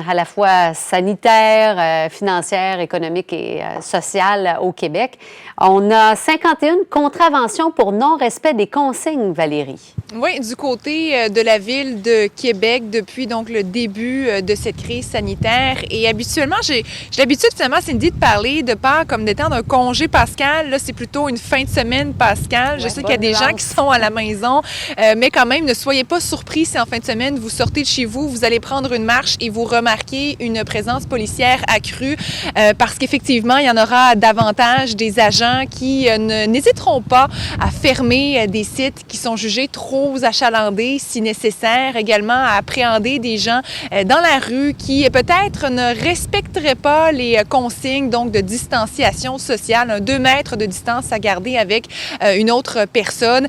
à la fois sanitaire, financière, économique et sociale au Québec. On a 51 contraventions pour non-respect des consignes, Valérie. Oui, du côté de la Ville de Québec depuis donc le début de cette crise sanitaire. Et habituellement, j'ai l'habitude finalement, Cindy, de parler de Pâques comme d'étant d'un congé pascal. Là, c'est plutôt une fin de semaine pascale. Je sais qu'il y a des gens qui sont à la maison, mais quand même, ne soyez pas surpris si en fin de semaine, vous sortez de chez vous, vous allez prendre une marche et vous remarquez une présence policière accrue parce qu'effectivement, il y en aura davantage des agents qui n'hésiteront pas à fermer des sites qui sont jugés trop achalandés si nécessaire, également à appréhender des gens dans la rue qui peut-être ne respecteraient pas les consignes donc de distanciation sociale, 2 mètres de distance à garder avec une autre personne.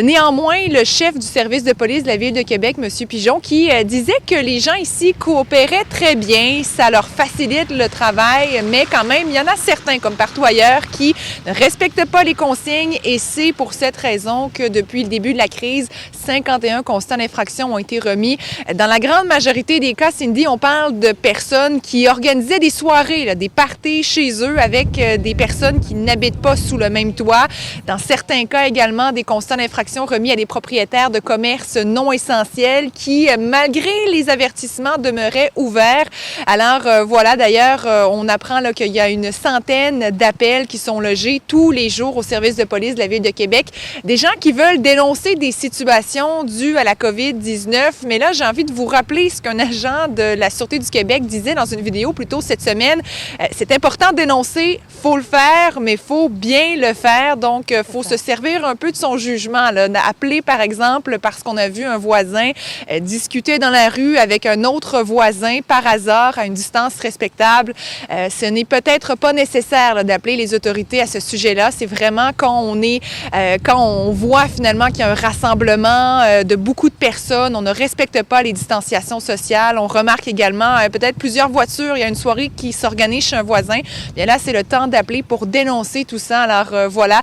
Néanmoins, le chef du service de police de la Ville de Québec, M. Pigeon, qui disait que les gens ici coopéraient très bien, ça leur facilite le travail, mais quand même, il y en a certains, comme partout ailleurs, qui ne respectent pas les consignes et c'est pour cette raison que depuis le début de la crise, 51 constats d'infraction ont été remis. Dans la grande majorité des cas, Cindy, on parle de personnes qui organisaient des soirées, là, des parties chez eux avec des personnes qui n'habitent pas sous le même toit. Dans certains cas également, des constats d'infraction remis à des propriétaires de commerces non essentiels qui, malgré les avertissements, demeuraient ouverts. Alors voilà, d'ailleurs, on apprend qu'il y a une centaine d'appels qui sont logés tous les jours au service de police de la Ville de Québec. Des gens qui veulent dénoncer des situations dues à la COVID-19. Mais là, j'ai envie de vous rappeler ce qu'un agent de la Sûreté du Québec disait dans une vidéo plus tôt cette semaine. C'est important de dénoncer, il faut le faire, mais il faut bien le faire. Donc, il faut se servir un peu de son jugement. Là. Appeler, par exemple, parce qu'on a vu un voisin discuter dans la rue avec un autre voisin par hasard à une distance respectable. Ce n'est peut-être pas nécessaire d'appeler les autorités à ce sujet-là. C'est vraiment quand on voit finalement qu'il y a un rassemblement de beaucoup de personnes, on ne respecte pas les distanciations sociales. On remarque également peut-être plusieurs voitures. Il y a une soirée qui s'organise chez un voisin. Bien là, c'est le temps d'appeler pour dénoncer tout ça. Alors voilà,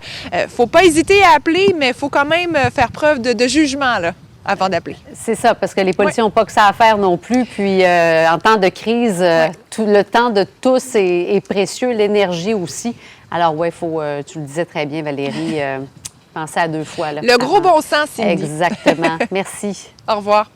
faut pas hésiter à appeler, mais il faut quand même faire preuve de jugement là, avant d'appeler. C'est ça, parce que les policiers n'ont pas que ça à faire non plus. Puis en temps de crise, tout le temps de tous est précieux, l'énergie aussi. Alors oui, faut, tu le disais très bien, Valérie, penser à 2 fois. Là, le gros bon sens, Cindy. Exactement. Merci. Au revoir.